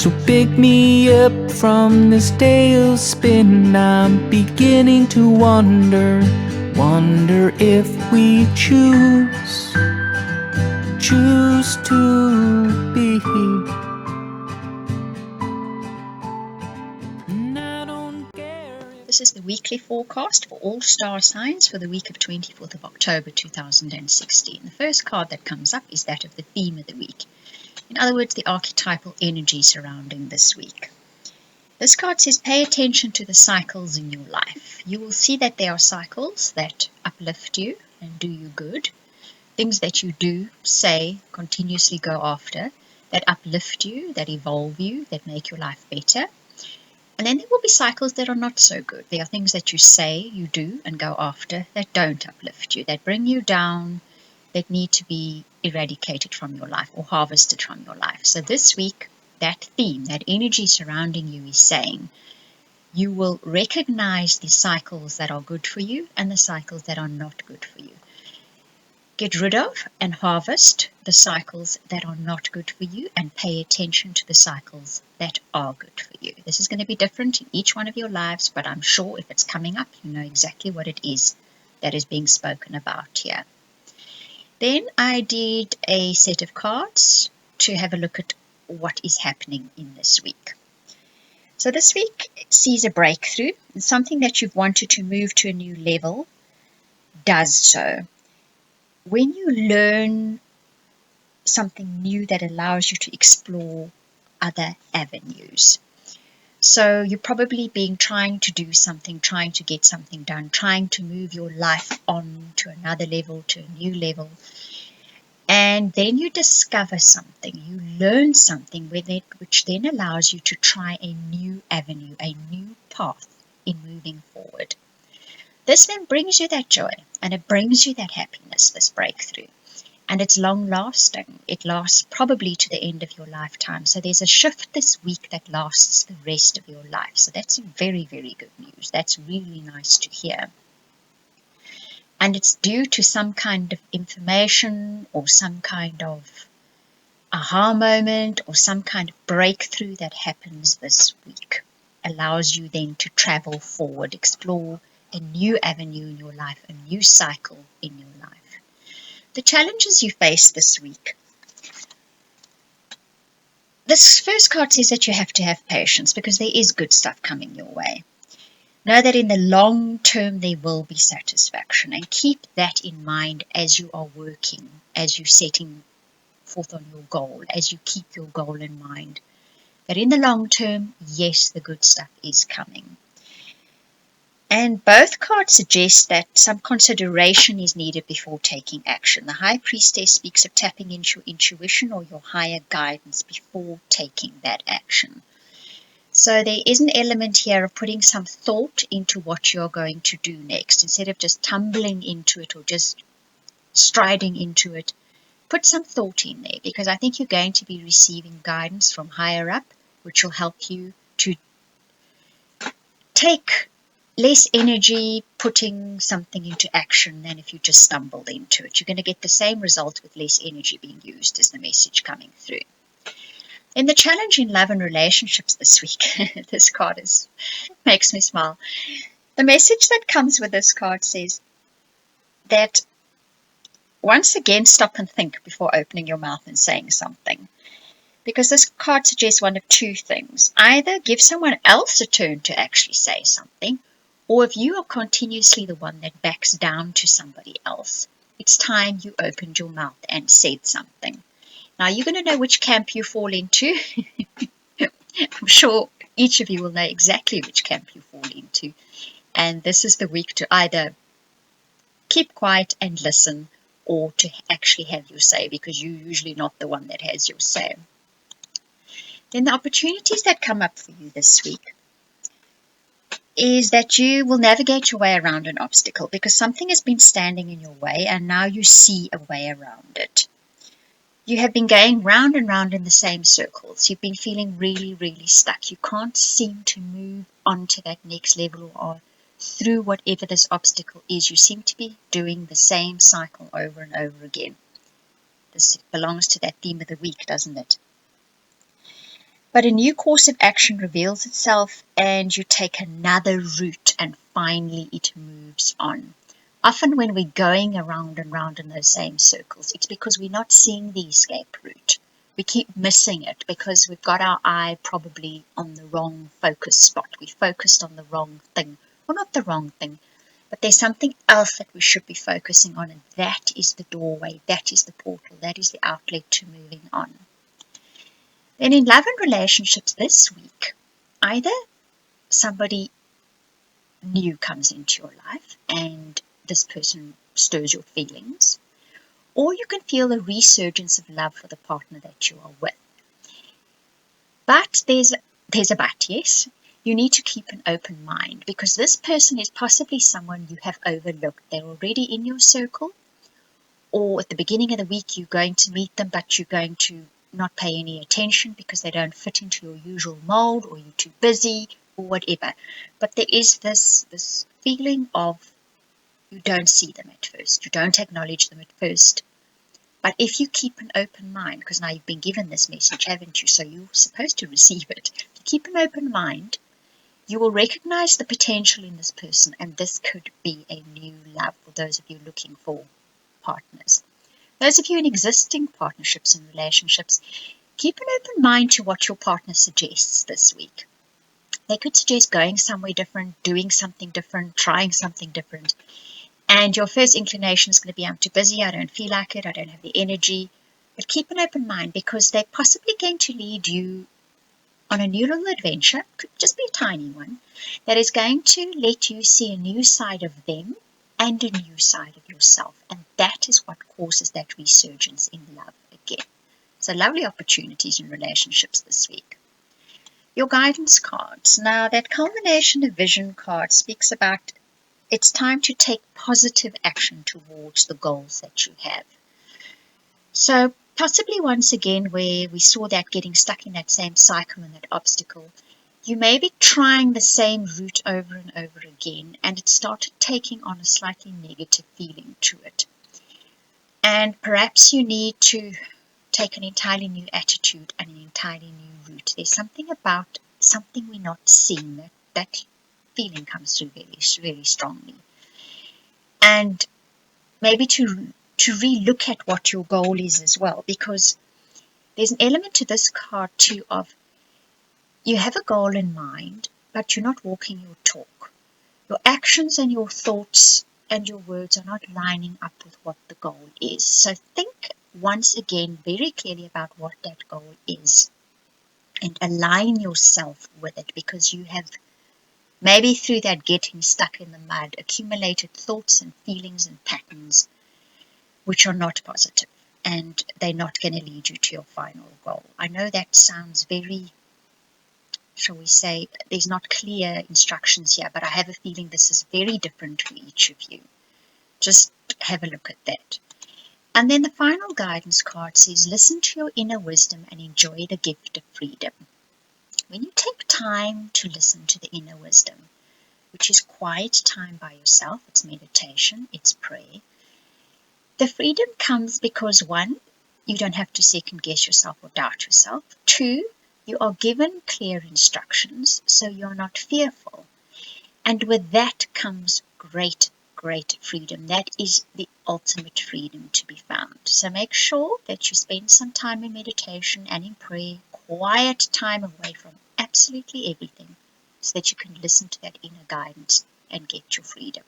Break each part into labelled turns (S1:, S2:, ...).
S1: So pick me up from this tailspin. I'm beginning to wonder if we choose to be.
S2: This is the weekly forecast for all star signs for the week of 24th of October 2016. The first card that comes up is that of the theme of the week. In other words, the archetypal energy surrounding this week. This card says, pay attention to the cycles in your life. You will see that there are cycles that uplift you and do you good. Things that you do, say, continuously go after, that uplift you, that evolve you, that make your life better. And then there will be cycles that are not so good. There are things that you say, you do, and go after that don't uplift you, that bring you down, that need to be eradicated from your life or harvested from your life. So this week, that theme, that energy surrounding you is saying, you will recognize the cycles that are good for you and the cycles that are not good for you. Get rid of and harvest the cycles that are not good for you and pay attention to the cycles that are good for you. This is going to be different in each one of your lives, but I'm sure if it's coming up, you know exactly what it is that is being spoken about here. Then I did a set of cards to have a look at what is happening in this week. So this week sees a breakthrough, and something that you've wanted to move to a new level does so. When you learn something new that allows you to explore other avenues. So you're probably trying to do something, trying to get something done, trying to move your life on to another level, to a new level. And then you discover something, you learn something which then allows you to try a new avenue, a new path in moving forward. This then brings you that joy and it brings you that happiness, this breakthrough. And it's long lasting. It lasts probably to the end of your lifetime. So there's a shift this week that lasts the rest of your life. So that's very, very good news. That's really nice to hear. And it's due to some kind of information or some kind of aha moment or some kind of breakthrough that happens this week. Allows you then to travel forward, explore a new avenue in your life, a new cycle in your life. The challenges you face this week. This first card says that you have to have patience because there is good stuff coming your way. Know that in the long term there will be satisfaction, and keep that in mind as you are working, as you're setting forth on your goal, as you keep your goal in mind. That in the long term, yes, the good stuff is coming. And both cards suggest that some consideration is needed before taking action. The High Priestess speaks of tapping into your intuition or your higher guidance before taking that action. So there is an element here of putting some thought into what you're going to do next. Instead of just tumbling into it or just striding into it, put some thought in there, because I think you're going to be receiving guidance from higher up, which will help you to take less energy putting something into action than if you just stumbled into it. You're going to get the same result with less energy being used as the message coming through. In the challenge in love and relationships this week, this card makes me smile. The message that comes with this card says that once again, stop and think before opening your mouth and saying something. Because this card suggests one of two things. Either give someone else a turn to actually say something, or if you are continuously the one that backs down to somebody else, it's time you opened your mouth and said something. Now, you're going to know which camp you fall into. I'm sure each of you will know exactly which camp you fall into. And this is the week to either keep quiet and listen, or to actually have your say, because you're usually not the one that has your say. Then the opportunities that come up for you this week is that you will navigate your way around an obstacle, because something has been standing in your way and now you see a way around it. You have been going round and round in the same circles. You've been feeling really, really stuck. You can't seem to move on to that next level or through whatever this obstacle is. You seem to be doing the same cycle over and over again. This belongs to that theme of the week, doesn't it? But a new course of action reveals itself and you take another route and finally it moves on. Often when we're going around and round in those same circles, it's because we're not seeing the escape route. We keep missing it because we've got our eye probably on the wrong focus spot. We focused on the wrong thing. Well, not the wrong thing, but there's something else that we should be focusing on, and that is the doorway, that is the portal, that is the outlet to moving on. Then in love and relationships this week, either somebody new comes into your life and this person stirs your feelings, or you can feel a resurgence of love for the partner that you are with. But there's a but, yes. You need to keep an open mind because this person is possibly someone you have overlooked. They're already in your circle, or at the beginning of the week you're going to meet them, but you're going to not pay any attention because they don't fit into your usual mold, or you're too busy, or whatever. But there is this feeling of you don't see them at first, you don't acknowledge them at first. But if you keep an open mind, because now you've been given this message, haven't you? So you're supposed to receive it. If you keep an open mind, you will recognize the potential in this person, and this could be a new love for those of you looking for partners. Those of you in existing partnerships and relationships, keep an open mind to what your partner suggests this week. They could suggest going somewhere different, doing something different, trying something different. And your first inclination is going to be, I'm too busy, I don't feel like it, I don't have the energy. But keep an open mind because they're possibly going to lead you on a new little adventure, could just be a tiny one, that is going to let you see a new side of them and a new side of yourself. And that is what causes that resurgence in love again. So lovely opportunities in relationships this week. Your guidance cards. Now that culmination of vision card speaks about it's time to take positive action towards the goals that you have. So possibly once again where we saw that getting stuck in that same cycle and that obstacle, you may be trying the same route over and over again and it started taking on a slightly negative feeling to it. And perhaps you need to take an entirely new attitude and an entirely new route. There's something about something we're not seeing that feeling comes through very, very strongly. And maybe to re-look at what your goal is as well, because there's an element to this card too of you have a goal in mind, but you're not walking your talk. Your actions and your thoughts and your words are not lining up with what the goal is. So think once again very clearly about what that goal is and align yourself with it, because you have maybe through that getting stuck in the mud accumulated thoughts and feelings and patterns which are not positive, and they're not going to lead you to your final goal. I know that sounds very, shall we say, there's not clear instructions here, but I have a feeling this is very different for each of you. Just have a look at that. And then the final guidance card says, listen to your inner wisdom and enjoy the gift of freedom. When you take time to listen to the inner wisdom, which is quiet time by yourself, it's meditation, it's prayer, the freedom comes because 1, you don't have to second guess yourself or doubt yourself. 2, you are given clear instructions, so you're not fearful. And with that comes great, great freedom. That is the ultimate freedom to be found. So make sure that you spend some time in meditation and in prayer, quiet time away from absolutely everything, so that you can listen to that inner guidance and get your freedom.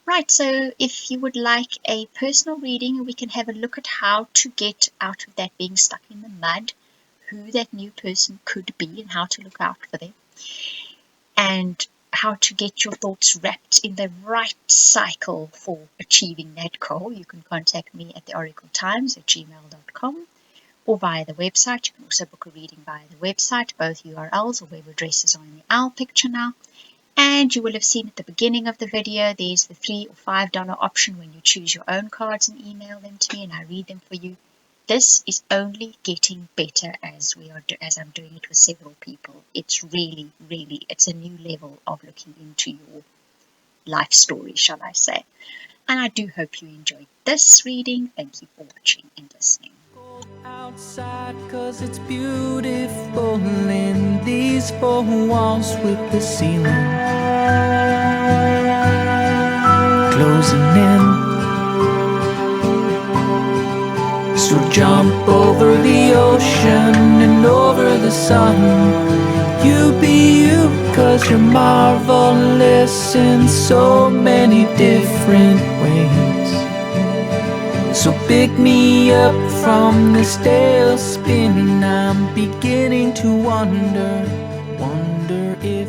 S2: Right, so if you would like a personal reading, we can have a look at how to get out of that being stuck in the mud, who that new person could be and how to look out for them, and how to get your thoughts wrapped in the right cycle for achieving that goal. You can contact me at theoracletimes@gmail.com or via the website. You can also book a reading via the website. Both URLs or web addresses are in the owl picture now. And you will have seen at the beginning of the video, there's the $3 or $5 option when you choose your own cards and email them to me and I read them for you. This is only getting better as I'm doing it with several people. It's really, really, it's a new level of looking into your life story, shall I say. And I do hope you enjoyed this reading. Thank you for watching and listening.
S1: Outside, 'cause it's beautiful in these four walls with the ceiling closing in. So jump over the ocean and over the sun. You be you, 'cause you're marvelous in so many different ways. So pick me up from this tailspin. I'm beginning to wonder if